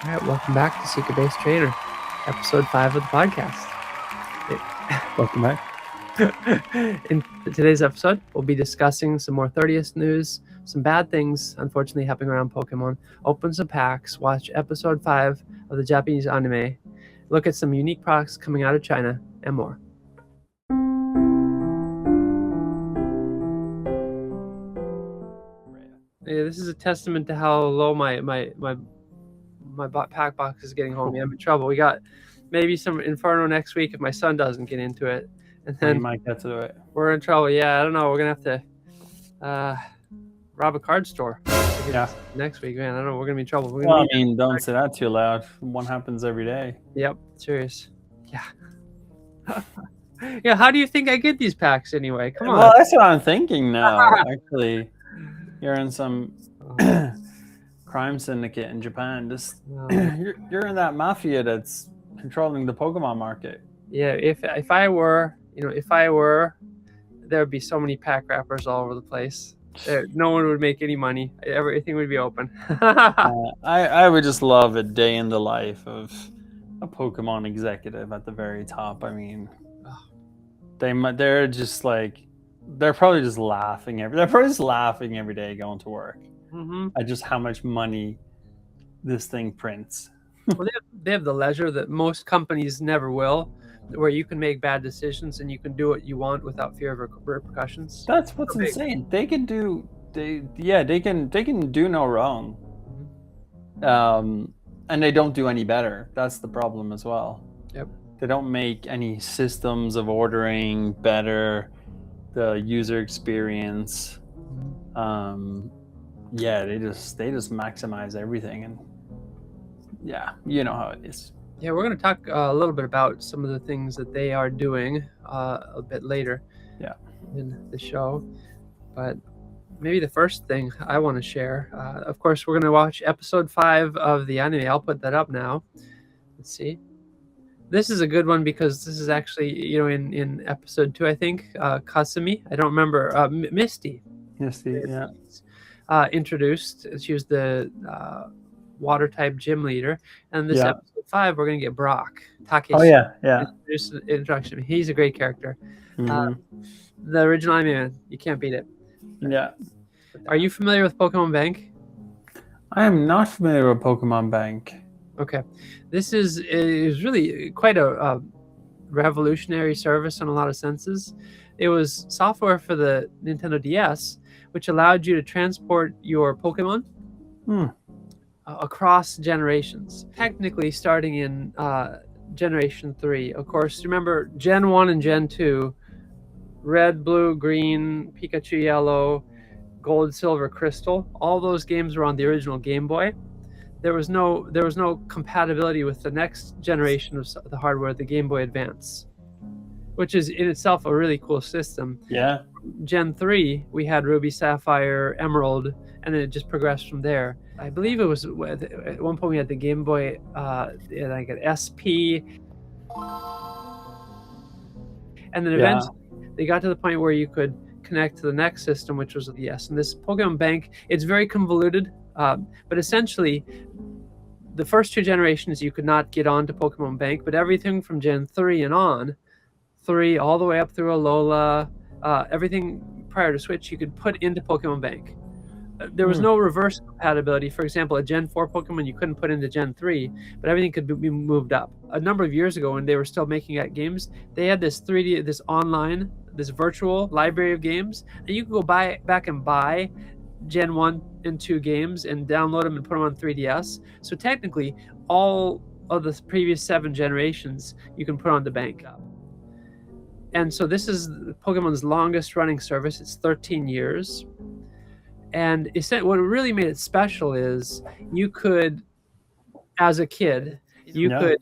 All right, welcome back to Secret Base Trainer, episode 5 of the podcast. Welcome back. In today's episode, we'll be discussing some more 30th news, some bad things unfortunately happening around Pokemon, open some packs, watch episode 5 of the Japanese anime, look at some unique products coming out of China, and more. Yeah, this is a testament to how low my pack box is getting home. I'm in trouble. We got maybe some Inferno next week if my son doesn't get into it, and then you might get to it. We're in trouble. Yeah, I don't know. We're gonna have to rob a card store. Next week, man. I don't know. We're gonna be in trouble. Well, I mean, don't say that too loud. One happens every day. Yep, serious. Yeah. Yeah. How do you think I get these packs anyway? Come on. Well, that's what I'm thinking now. Actually, you're in some crime syndicate in Japan. Just you're in that mafia that's controlling the Pokemon market. Yeah. If I were, there would be so many pack wrappers all over the place. No one would make any money. Everything would be open. I would just love a day in the life of a Pokemon executive at the very top. I mean, they're just like they're probably just laughing every day going to work at just how much money this thing prints. Well, they have the leisure that most companies never will, where you can make bad decisions and you can do what you want without fear of repercussions. That's what's insane. They can do no wrong. And they don't do any better. That's the problem as well. Yep. They don't make any systems of ordering better, the user experience. They just maximize everything, and you know how it is. Yeah, we're going to talk a little bit about some of the things that they are doing a bit later in the show. But maybe the first thing I want to share, of course, we're going to watch episode 5 of the anime. I'll put that up now. Let's see. This is a good one because this is actually, in episode 2, I think, Kasumi. I don't remember. Misty. Misty, yeah. Introduced. She was the water type gym leader, and this episode 5 we're gonna get Brock Takeshi. Oh yeah. Introduction. He's a great character. The original anime, man, you can't beat it. Yeah. Are you familiar with Pokemon Bank? I am not familiar with Pokemon Bank. Okay, this is really quite a revolutionary service in a lot of senses. It was software for the Nintendo DS, which allowed you to transport your Pokemon across generations. Technically, starting in Generation 3. Of course, remember Gen 1 and Gen 2, Red, Blue, Green, Pikachu Yellow, Gold, Silver, Crystal. All those games were on the original Game Boy. There was no compatibility with the next generation of the hardware, the Game Boy Advance, which is in itself a really cool system. Yeah. Gen 3, we had Ruby, Sapphire, Emerald, and then it just progressed from there. I believe it was at one point we had the Game Boy, like an SP, and then eventually they got to the point where you could connect to the next system, which was the DS. And this Pokemon Bank, it's very convoluted, but essentially the first 2 generations you could not get onto Pokemon Bank, but everything from Gen 3 and on, 3 all the way up through Alola, everything prior to Switch you could put into Pokemon Bank. There was no reverse compatibility. For example, a Gen 4 Pokemon you couldn't put into Gen 3, but everything could be moved up. A number of years ago when they were still making games, they had this 3D, this online, this virtual library of games, and you could go back and buy Gen 1 and 2 games and download them and put them on 3DS. So technically, all of the previous 7 generations you can put on the bank. And so this is Pokemon's longest running service. It's 13 years. And what really made it special is you could, as a kid, could,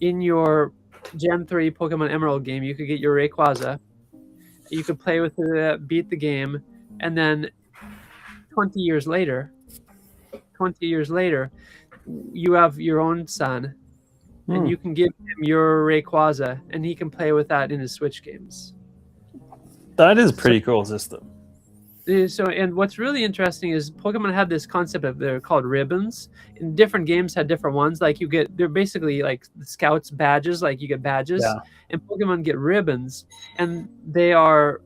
in your Gen 3 Pokemon Emerald game, you could get your Rayquaza. You could play with it, beat the game, and then 20 years later, you have your own son, and you can give him your Rayquaza, and he can play with that in his Switch games. That is a pretty cool system. So, and what's really interesting is Pokemon had this concept of, they're called ribbons, and different games had different ones. Like they're basically like the Scouts badges, like you get badges, Yeah. and Pokemon get ribbons, and they are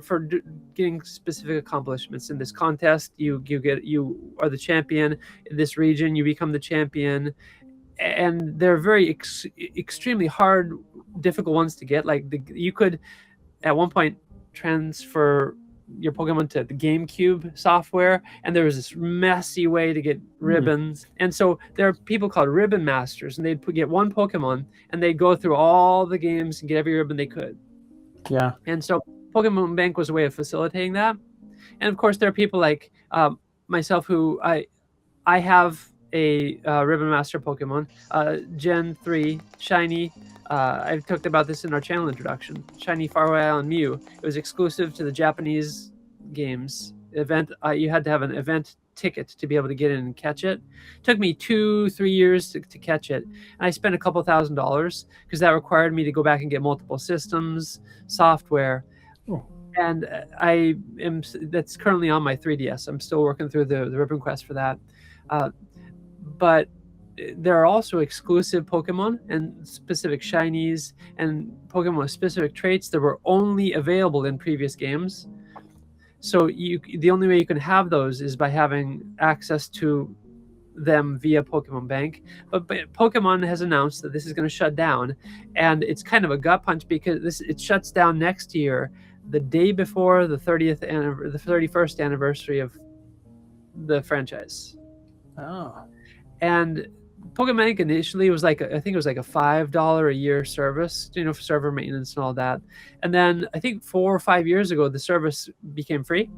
for getting specific accomplishments in this contest. You are the champion in this region, you become the champion, and they're very extremely hard, difficult ones to get. Like you could at one point transfer your Pokemon to the GameCube software, and there was this messy way to get ribbons. And so there are people called ribbon masters, and they'd get one Pokemon, and they'd go through all the games and get every ribbon they could. Yeah. And so Pokemon Bank was a way of facilitating that. And of course, there are people like myself who I have a Ribbon Master Pokemon, Gen 3 Shiny. I've talked about this in our channel introduction. Shiny Faraway Island Mew. It was exclusive to the Japanese games event. You had to have an event ticket to be able to get in and catch it. It took me 2-3 years to catch it, and I spent a couple $1,000s because that required me to go back and get multiple systems, software. And that's currently on my 3DS. I'm still working through the ribbon quest for that. But there are also exclusive Pokemon and specific shinies and Pokemon with specific traits that were only available in previous games. So the only way you can have those is by having access to them via Pokemon Bank. But Pokemon has announced that this is going to shut down, and it's kind of a gut punch because it shuts down next year, the day before the 31st anniversary of the franchise. Oh. And Pokemon Bank initially was like I think it was like a $5 a year service, for server maintenance and all that. And then I think 4 or 5 years ago, the service became free.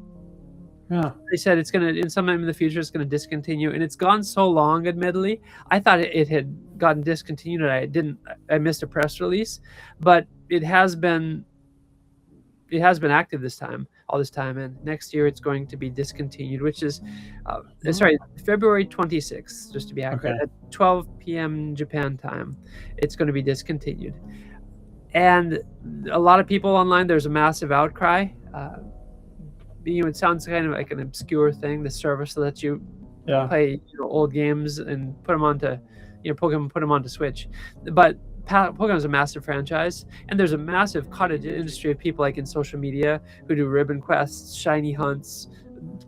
Yeah. They said it's gonna, in some time in the future, it's gonna discontinue, and it's gone so long. Admittedly, I thought it had gotten discontinued, and I missed a press release, but it has been active all this time, and next year it's going to be discontinued, which is sorry, February 26th, just to be accurate, at 12 p.m. Japan time. It's going to be discontinued, and a lot of people online, there's a massive outcry. It sounds kind of like an obscure thing, the service that lets you play old games and put them onto Pokemon, put them onto Switch, but Pokemon is a massive franchise, and there's a massive cottage industry of people like in social media who do ribbon quests, shiny hunts,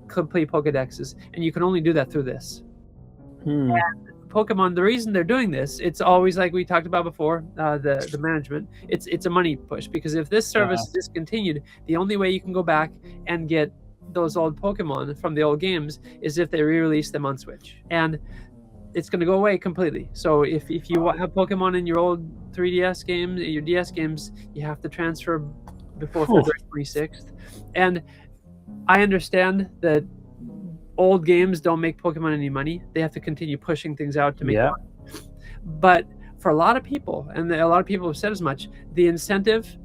complete Pokedexes, and you can only do that through this. And Pokemon, the reason they're doing this, it's always like we talked about before, the management. It's a money push, because if this service is discontinued, the only way you can go back and get those old Pokemon from the old games is if they re-release them on Switch, and it's going to go away completely. So if you have Pokemon in your old 3DS games, your DS games, you have to transfer before February 26th. And I understand that old games don't make Pokemon any money. They have to continue pushing things out to make money. But for a lot of people, and a lot of people have said as much, the incentive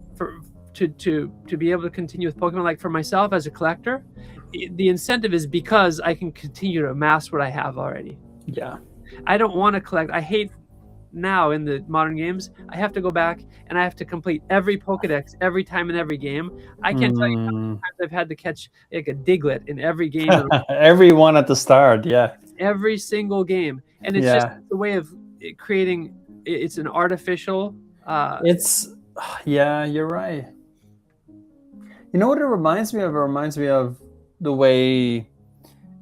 to be able to continue with Pokemon, like for myself as a collector, the incentive is because I can continue to amass what I have already. Yeah. I don't want to collect. I hate now in the modern games, I have to go back and I have to complete every Pokedex every time in every game. I can't tell you how many times I've had to catch like a Diglett in every game. Every one at the start, every single game. And it's just a way of creating, it's an artificial... you're right. You know what it reminds me of? It reminds me of the way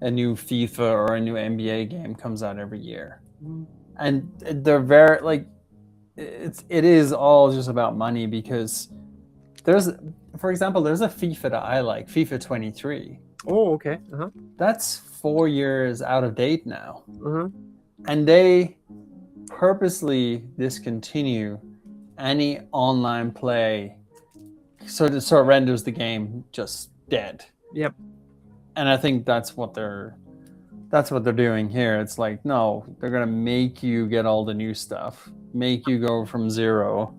a new FIFA or a new NBA game comes out every year, and they're very it is all just about money, because for example, there's a FIFA that I like, FIFA 23. Oh, okay. That's 4 years out of date now, and they purposely discontinue any online play, so it renders the game just dead. Yep. And I think that's what they're doing here. It's like, no, they're gonna make you get all the new stuff, make you go from zero.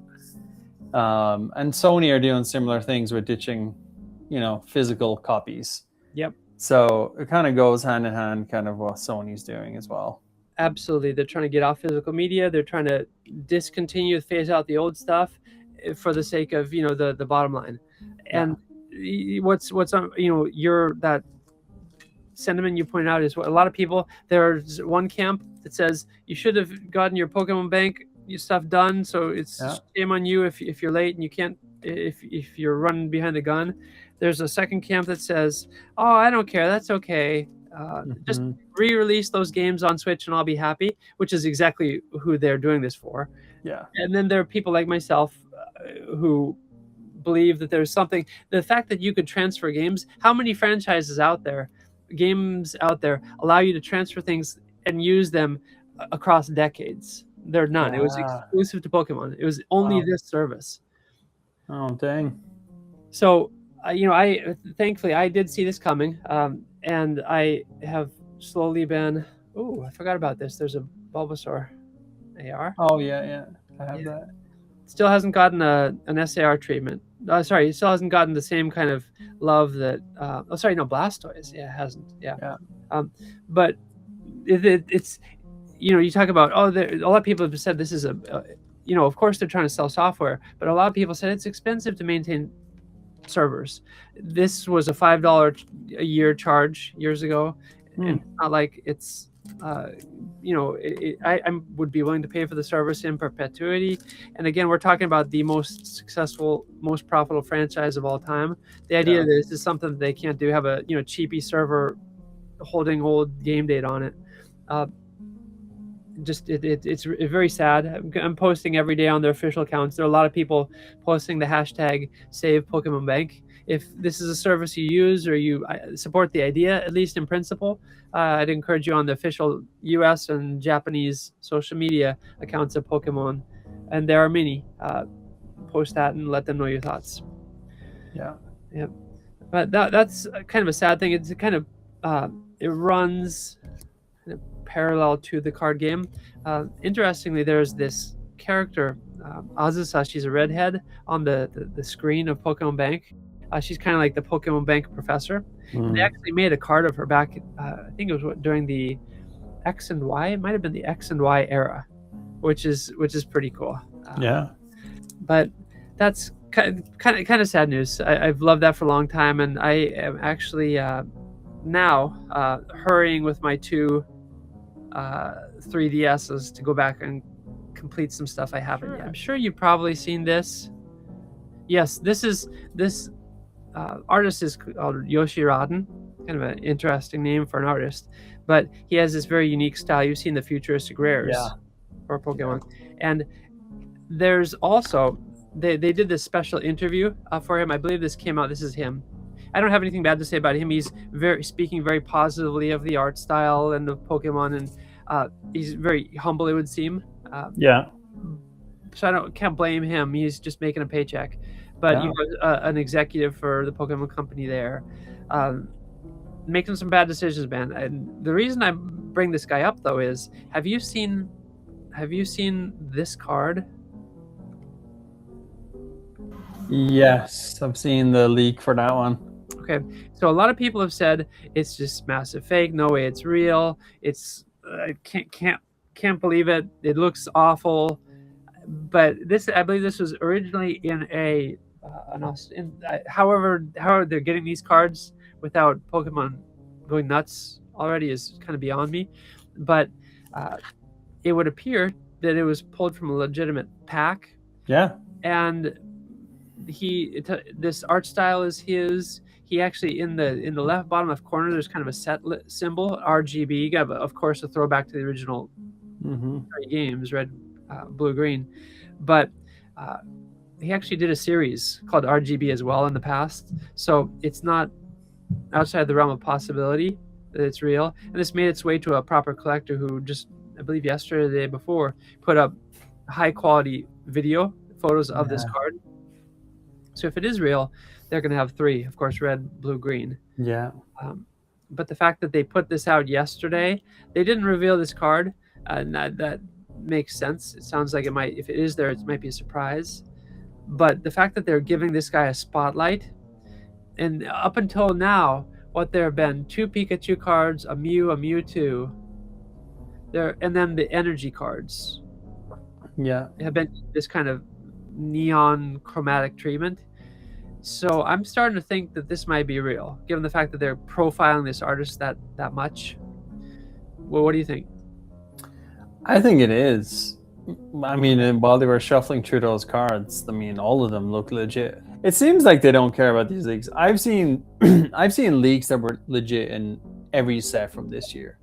And Sony are doing similar things with ditching, physical copies. Yep. So it kind of goes hand in hand, kind of what Sony's doing as well. Absolutely. They're trying to get off physical media. They're trying to discontinue, phase out the old stuff for the sake of, the bottom line. And what's on, that sentiment you point out is what a lot of people, there's one camp that says you should have gotten your Pokemon Bank stuff done, so it's shame on you if you're late and you can't, if you're running behind the gun. There's a second camp that says, oh, I don't care, that's okay, just re-release those games on Switch and I'll be happy, which is exactly who they're doing this for. And then there are people like myself who believe that there's something, the fact that you could transfer games, how many games out there allow you to transfer things and use them across decades? There are none. It was exclusive to Pokemon. It was only this service. Oh, dang. So, I thankfully I did see this coming, and I have slowly been. Oh, I forgot about this. There's a Bulbasaur AR. Oh yeah, I have that. Still hasn't gotten an SAR treatment. Sorry, it still hasn't gotten the same kind of love that. Blastoise. Yeah, it hasn't. Yeah. But it's, you talk about, a lot of people have said this is of course they're trying to sell software, but a lot of people said it's expensive to maintain servers. This was a $5 a year charge years ago, and it's not like it's. I would be willing to pay for the service in perpetuity. And again, we're talking about the most successful, most profitable franchise of all time. The idea that this is something that they can't do, have a cheapy server holding old game data on it. It's very sad. I'm posting every day on their official accounts. There are a lot of people posting the hashtag Save Pokemon Bank. If this is a service you use or you support the idea, at least in principle, I'd encourage you on the official US and Japanese social media accounts of Pokemon, and there are many, post that and let them know your thoughts. Yeah. But that's kind of a sad thing. It's kind of it runs parallel to the card game. Interestingly, there's this character, Azusa. She's a redhead on the screen of Pokemon Bank. She's kind of like the Pokemon Bank professor. They actually made a card of her back, I think it was during the X and Y. It might have been the X and Y era, which is pretty cool. But that's kind of sad news. I've loved that for a long time, and I am actually now hurrying with my two 3DSs to go back and complete some stuff I haven't yet. I'm sure you've probably seen this. Yes, this artist is called Yoshi Rodden. Kind of an interesting name for an artist, but he has this very unique style. You've seen the futuristic rares for Pokemon, and there's also they did this special interview for him. I believe this came out. This is him. I don't have anything bad to say about him. He's speaking very positively of the art style and of Pokemon, and he's very humble, it would seem. So I can't blame him. He's just making a paycheck. But he was an executive for the Pokemon company there, making some bad decisions, man. And the reason I bring this guy up though is, have you seen this card? Yes, I've seen the leak for that one. Okay, so a lot of people have said it's just massive fake. No way, it's real. It's I can't believe it. It looks awful. But I believe this was originally in however they're getting these cards without Pokemon going nuts already is kind of beyond me. But it would appear that it was pulled from a legitimate pack. And this art style is his. He actually in the left bottom left corner there's kind of a set symbol, RGB. Of course, a throwback to the original games, red, blue, green. But he actually did a series called RGB as well in the past, so it's not outside the realm of possibility that it's real. And this made its way to a proper collector who just, I believe yesterday or the day before, put up high quality video photos of this card. So if it is real, they're going to have three, of course, red, blue, green. But the fact that they put this out yesterday, they didn't reveal this card, and that makes sense. It sounds like it might, if it is there, it might be a surprise. But the fact that they're giving this guy a spotlight, and up until now, what there have been 2 Pikachu cards, a Mew, a Mewtwo, and then the energy cards. Have been this kind of neon chromatic treatment. So I'm starting to think that this might be real, given the fact that they're profiling this artist that much. Well, what do you think? I think it is. I mean, while they were shuffling through those cards, I mean, all of them look legit. It seems like they don't care about these leaks. I've seen, I've seen leaks that were legit in every set from this year.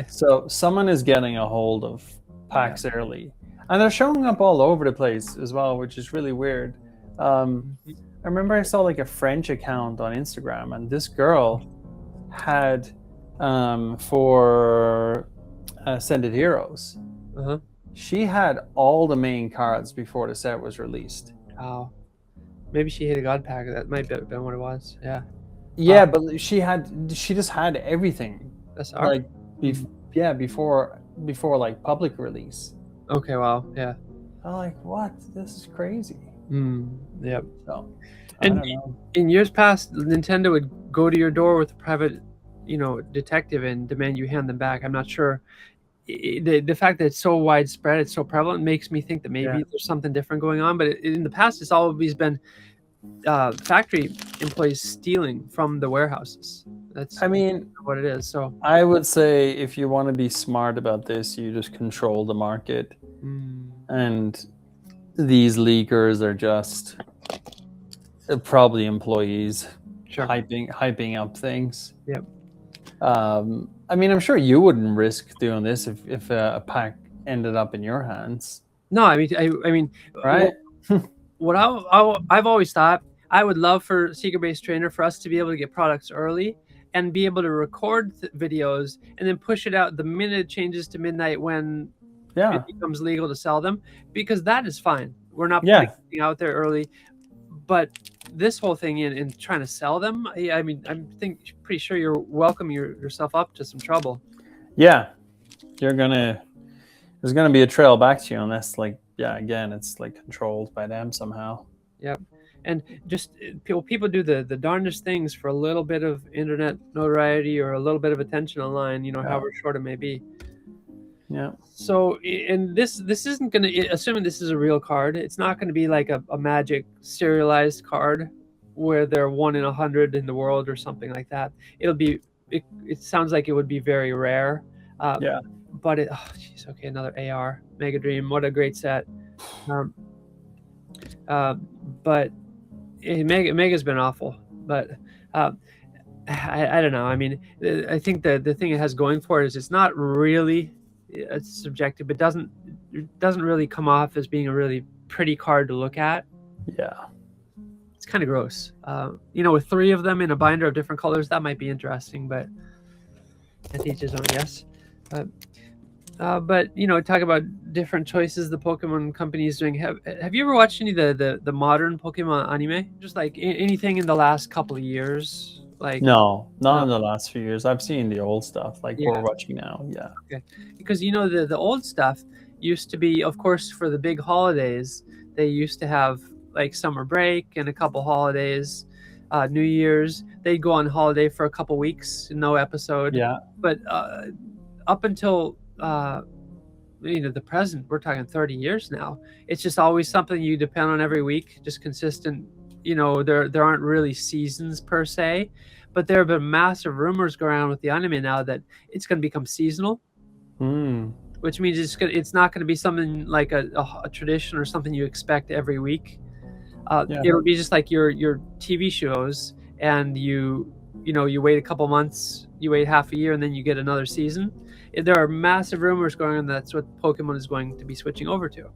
So someone is getting a hold of packs early, and they're showing up all over the place as well, which is really weird. I remember I saw like a French account on Instagram, and this girl had for Ascended Heroes. She had all the main cards before the set was released. Oh, maybe she hit a god pack. That might have been what it was. Yeah. Yeah, but she just had everything. That's art. Like before like public release. Okay. Wow. Yeah. I'm like, what? This is crazy. Yep. So, and in years past, Nintendo would go to your door with a private, detective and demand you hand them back. I'm not sure. The fact that it's so widespread, it's so prevalent, makes me think that maybe there's something different going on. But in the past, it's always been factory employees stealing from the warehouses. That's what it is. So I would say if you want to be smart about this, you just control the market, and these leakers are just probably employees hyping up things. Yep. I mean, I'm sure you wouldn't risk doing this if a pack ended up in your hands. No, I mean, right? What I've always thought, I would love for SecretBaseTrainer for us to be able to get products early and be able to record videos and then push it out the minute it changes to midnight when it becomes legal to sell them, because that is fine. We're not putting anything out there early, but this whole thing in trying to sell them, I mean, I'm pretty sure you're welcoming yourself up to some trouble. Yeah, there's gonna be a trail back to you unless, like, again, it's like controlled by them somehow. Yep. And just people do the darndest things for a little bit of internet notoriety or a little bit of attention online, however short it may be. Yeah. So, and this isn't going to, assuming this is a real card, it's not going to be like a magic serialized card where they're 1 in 100 in the world or something like that. It'll be, it sounds like it would be very rare. But okay, another AR Mega Dream. What a great set. But Mega's been awful. But I don't know. I mean, I think the thing it has going for it is it's not really subjective, but doesn't really come off as being a really pretty card to look at. Yeah. It's kind of gross. With 3 of them in a binder of different colors, that might be interesting, but that's each his own guess. But talk about different choices the Pokemon company is doing. Have you ever watched any of the modern Pokemon anime? Just like anything in the last couple of years? Like not in the last few years. I've seen the old stuff, like we're watching now. Yeah. Okay. Because the old stuff used to be, of course, for the big holidays. They used to have like summer break and a couple holidays, New Year's. They'd go on holiday for a couple weeks, no episode. Yeah. But up until the present, we're talking 30 years now, it's just always something you depend on every week, just consistent. There aren't really seasons per se, but there have been massive rumors going around with the anime now that it's going to become seasonal, which means it's not going to be something like a tradition or something you expect every week. It'll be just like your TV shows, and you wait a couple months, you wait half a year, and then you get another season. There are massive rumors going on that's what Pokemon is going to be switching over to.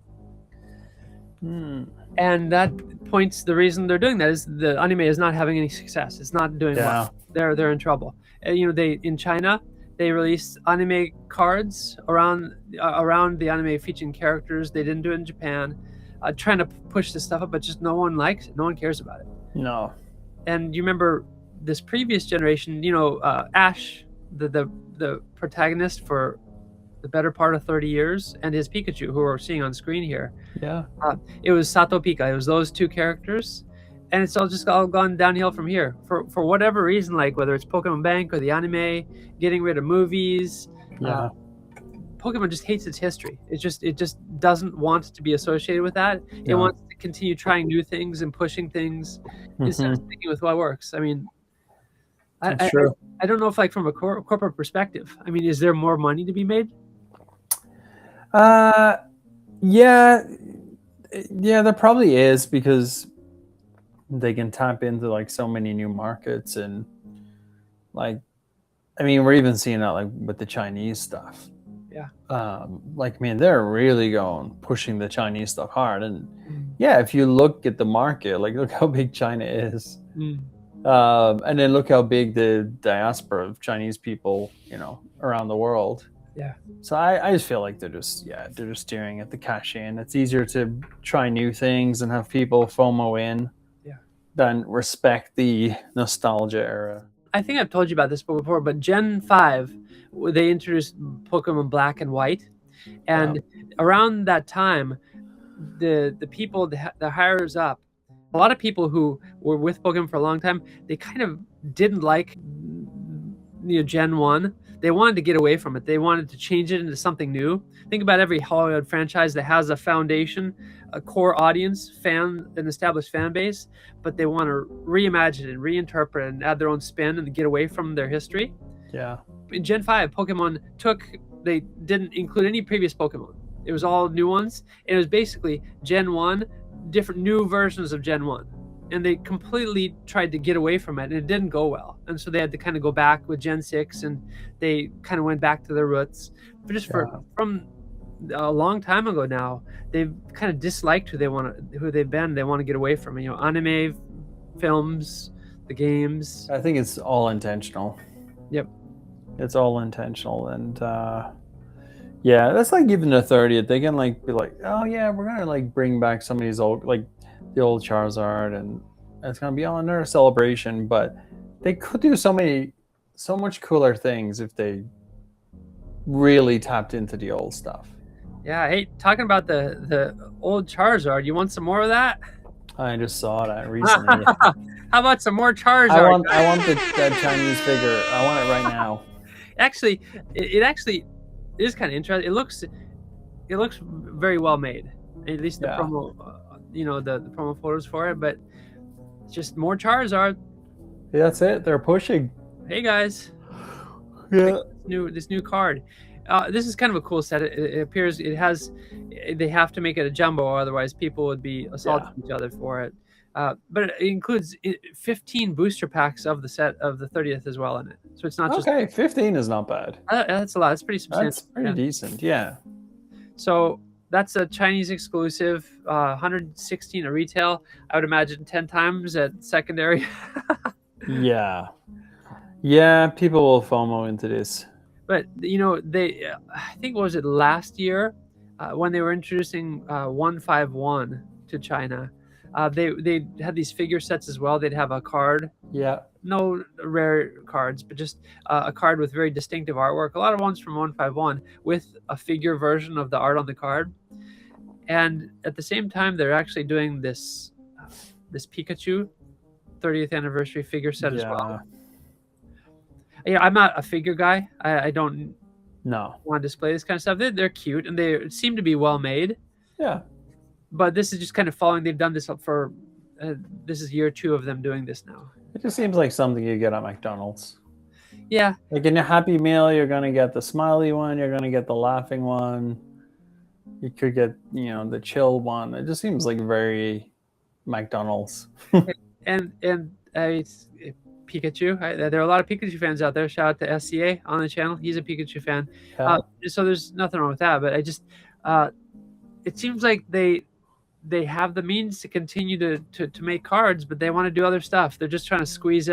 And that points, the reason they're doing that is the anime is not having any success. It's not doing well. They're in trouble. In China, they released anime cards around the anime featuring characters. They didn't do it in Japan, trying to push this stuff up, but just no one likes it. No one cares about it. No. And you remember this previous generation, Ash, the protagonist for the better part of 30 years, and his Pikachu, who we're seeing on screen here. Yeah. It was Sato Pika. It was those 2 characters, and it's all gone downhill from here for whatever reason, like whether it's Pokemon Bank or the anime, getting rid of movies. Pokemon just hates its history. It just doesn't want to be associated with that. It wants to continue trying new things and pushing things instead of sticking with what works. I mean, That's true. I don't know if, like, from a corporate perspective, I mean, is there more money to be made? Yeah, there probably is, because they can tap into like so many new markets, and like, I mean, we're even seeing that like with the Chinese stuff. Yeah. Like, man, they're really pushing the Chinese stuff hard, and yeah, if you look at the market, like, look how big China is. And then look how big the diaspora of Chinese people, around the world. Yeah. So I just feel like they're just staring at the cash in. It's easier to try new things and have people FOMO in than respect the nostalgia era. I think I've told you about this before, but Gen 5, they introduced Pokemon Black and White. And around that time, the people, the hires up, a lot of people who were with Pokemon for a long time, they kind of didn't like Gen 1. They wanted to get away from it. They wanted to change it into something new. Think about every Hollywood franchise that has a foundation, a core audience, an established fan base, but they want to reimagine it and reinterpret it and add their own spin and get away from their history. Yeah. In Gen 5, Pokemon they didn't include any previous Pokemon. It was all new ones. And it was basically Gen 1, different new versions of Gen 1. And they completely tried to get away from it, and it didn't go well. And so they had to kind of go back with Gen 6, and they kind of went back to their roots. But from a long time ago now, they've kind of disliked who they've been. They want to get away from it. Anime, films, the games. I think it's all intentional. Yep. It's all intentional. And yeah, that's like even the 30th. They can like be like, oh yeah, we're gonna like bring back some of these old, like the old Charizard, and it's gonna be on their celebration. But they could do so much cooler things if they really tapped into the old stuff. Yeah, hey, talking about the old Charizard, you want some more of that? I just saw that recently. How about some more Charizard? I want that Chinese figure. I want it right now. Actually, it actually is kind of interesting. It looks very well made. At least the promo, the promo photos for it. But it's just more Charizard. Yeah, that's it. They're pushing. Hey guys. Yeah. This new card. This is kind of a cool set. It appears they have to make it a jumbo, otherwise people would be assaulting each other for it. But it includes 15 booster packs of the set of the 30th as well in it. So it's not just 15 is not bad. That's a lot. It's pretty substantial. That's pretty decent. Yeah. So that's a Chinese exclusive. 116 at retail. I would imagine 10 times at secondary. Yeah, people will FOMO into this. But I think, what was it, last year when they were introducing 151 to China, they had these figure sets as well. They'd have a card. Yeah. No rare cards, but just a card with very distinctive artwork. A lot of ones from 151 with a figure version of the art on the card. And at the same time, they're actually doing this Pikachu 30th anniversary figure set as well. Yeah, I'm not a figure guy. I don't want to display this kind of stuff. They're cute and they seem to be well made. Yeah. But this is just kind of following. They've done this for this is year 2 of them doing this now. It just seems like something you get at McDonald's. Yeah. Like in a Happy Meal, you're going to get the smiley one. You're going to get the laughing one. You could get, the chill one. It just seems like very McDonald's. and Pikachu. There are a lot of Pikachu fans out there. Shout out to SCA on the channel. He's a Pikachu fan. Yeah. So there's nothing wrong with that. But I just, it seems like they have the means to continue to make cards, but they want to do other stuff. They're just trying to squeeze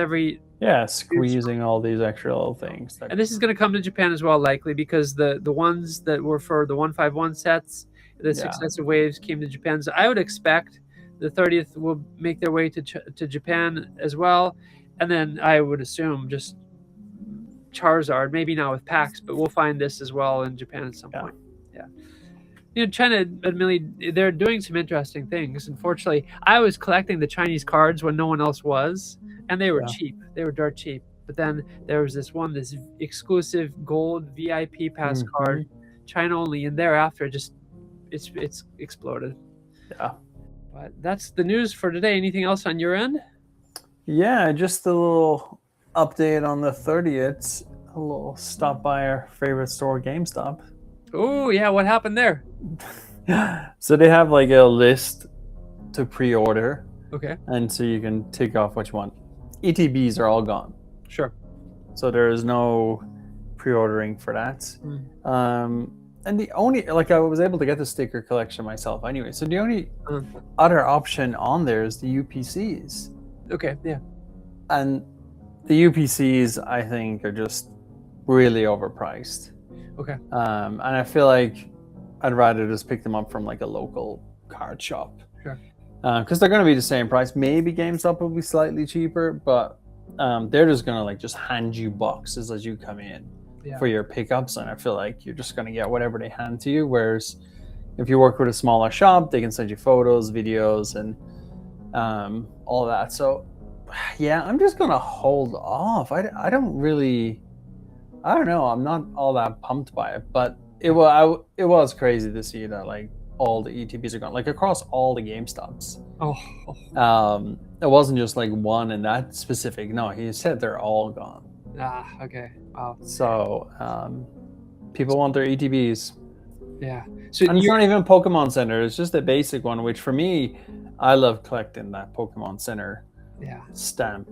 squeezing all these extra little things. And this is going to come to Japan as well, likely, because the ones that were for the 151 sets, the successive waves came to Japan. So I would expect the 30th will make their way to Japan as well. And then I would assume just Charizard, maybe not with packs, but we'll find this as well in Japan at some point. Yeah. China, admittedly, they're doing some interesting things. Unfortunately, I was collecting the Chinese cards when no one else was, and they were cheap. They were dirt cheap. But then there was this exclusive gold VIP pass card, China only, and thereafter it's exploded. Yeah. But that's the news for today. Anything else on your end? Yeah, just a little update on the 30th. A little stop by our favorite store, GameStop. Oh, yeah. What happened there? So they have like a list to pre-order, Okay. and so you can tick off what you want. ETBs are all gone, Sure. so there is no pre-ordering for that. And the only, like, I was able to get the sticker collection myself anyway. So the only other option on there is the UPCs. Okay. Yeah. And the UPCs, I think, are just really overpriced. Okay. And I feel like I'd rather just pick them up from like a local card shop. Sure. Because they're going to be the same price. Maybe GameStop will be slightly cheaper, but they're just going to like just hand you boxes as you come in for your pickups. And I feel like you're just going to get whatever they hand to you. Whereas if you work with a smaller shop, they can send you photos, videos, and all that. So yeah, I'm just going to hold off. I don't know. I'm not all that pumped by it, but it was crazy to see that like all the ETBs are gone, like across all the GameStops. It wasn't just like one in that specific. No, he said they're all gone. Okay. Wow. So people want their ETBs. Yeah. So and it's not even Pokemon Center. It's just a basic one, which for me, I love collecting that Pokemon Center stamp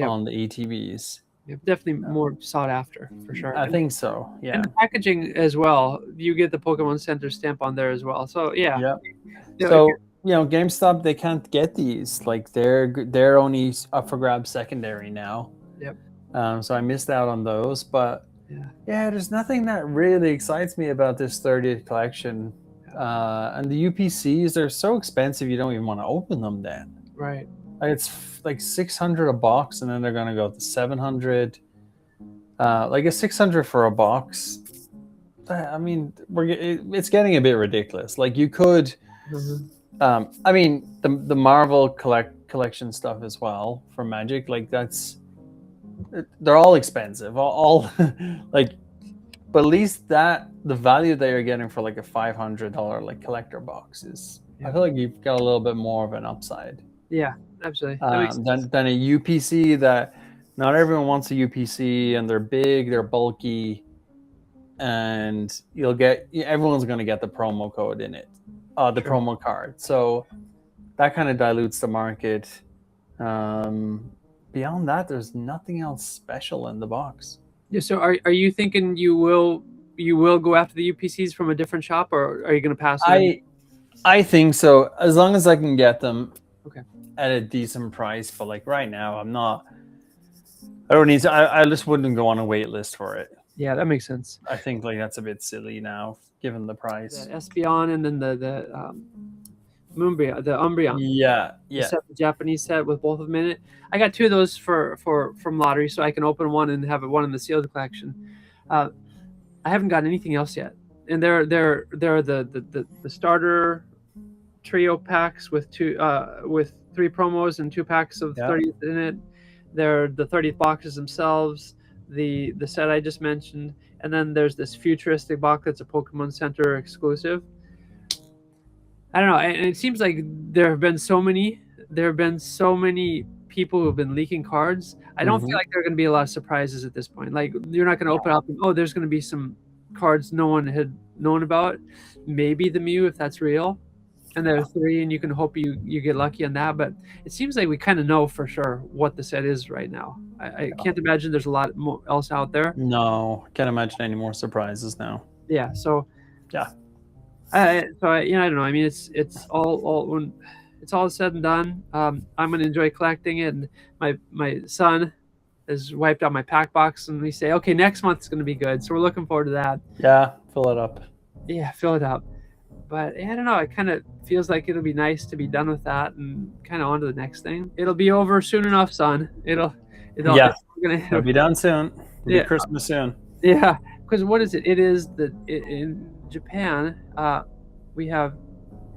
on the ETBs. Definitely more sought after, for sure. I think so, yeah. And the packaging as well. You get the Pokemon Center stamp on there as well. So, yeah. So, GameStop, they can't get these. Like, they're only up for grabs secondary now. Yep. So I missed out on those. But, yeah, there's nothing that really excites me about this 30th collection. And the UPCs, they're so expensive, you don't even want to open them then. Right. It's like $600 a box, and then they're gonna go to $700. Like a $600 for a box. I mean, it's getting a bit ridiculous. Like you could, I mean, the Marvel collection stuff as well for Magic. Like they're all expensive. All like, but at least the value that you're getting for like a $500 like collector box is. I feel like you've got a little bit more of an upside. Yeah. Absolutely. Than a UPC that not everyone wants a UPC, and they're big, they're bulky, and everyone's going to get the promo code in it, promo card. So that kind of dilutes the market. Beyond that, there's nothing else special in the box. Yeah. So are you thinking you will go after the UPCs from a different shop, or are you going to pass it? I think so, as long as I can get them. Okay. At a decent price, but like right now, I don't need to. I just wouldn't go on a wait list for it. Yeah, that makes sense. I think like that's a bit silly now, given the price. The Espeon and then the Umbreon. Yeah. The Japanese set with both of them in it. I got 2 of those from lottery, so I can open one and have one in the sealed collection. I haven't got anything else yet, and they're the starter trio packs with 3 promos and 2 packs of 30th in it. They're the 30th boxes themselves, the set I just mentioned, and then there's this futuristic box that's a Pokemon Center exclusive. I don't know, and it seems like there have been so many people who have been leaking cards. I don't feel like there are going to be a lot of surprises at this point. Like you're not going to open up and, there's going to be some cards no one had known about. Maybe the Mew, if that's real. And there are 3, and you can hope you get lucky on that. But it seems like we kind of know for sure what the set is right now. I can't imagine there's a lot more else out there. No, can't imagine any more surprises now. Yeah. So. Yeah. I don't know. I mean, it's all when it's all said and done. I'm gonna enjoy collecting it, and my son has wiped out my pack box, and we say, okay, next month's gonna be good. So we're looking forward to that. Yeah, fill it up. Yeah, fill it up. But I don't know. It kind of feels like it'll be nice to be done with that and kind of on to the next thing. It'll be over soon enough, son. It'll be done soon. It'll be Christmas soon. Yeah, because what is it? It is in Japan. We have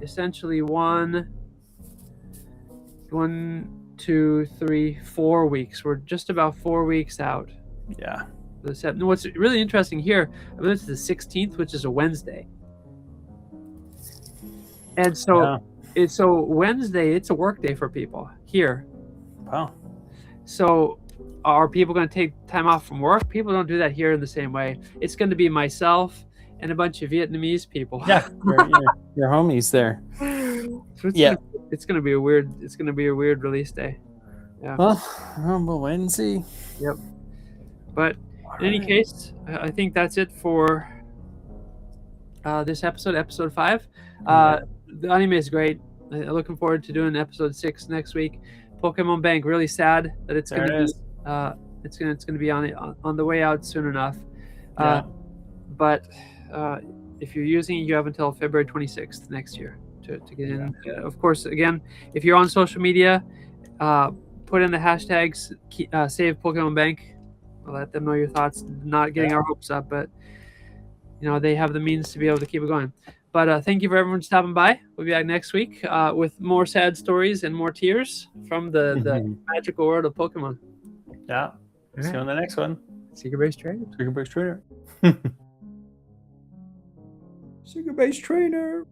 essentially 1, 2, 3, 4 weeks. We're just about 4 weeks out. Yeah. The set. And what's really interesting here, I believe it's the 16th, which is a Wednesday. And so So Wednesday, it's a work day for people here. Wow. So are people going to take time off from work? People don't do that here in the same way. It's going to be myself and a bunch of Vietnamese people. Yeah, your homies there. So it's gonna be a weird release day. Yeah. Well, we'll wait and see. Yep. But in any case, I think that's it for this episode 5. The anime is great. I'm looking forward to doing episode 6 next week. Pokemon Bank, really sad that it's going to be on the way out soon enough. But if you're using it, you have until February 26th next year to get in. Of course, again, if you're on social media, put in the hashtags save Pokemon Bank. I'll let them know your thoughts. Not getting our hopes up, but they have the means to be able to keep it going. But thank you for everyone stopping by. We'll be back next week with more sad stories and more tears from the magical world of Pokemon. Yeah. See you on the next one. SecretBaseTrainer. SecretBaseTrainer. SecretBaseTrainer.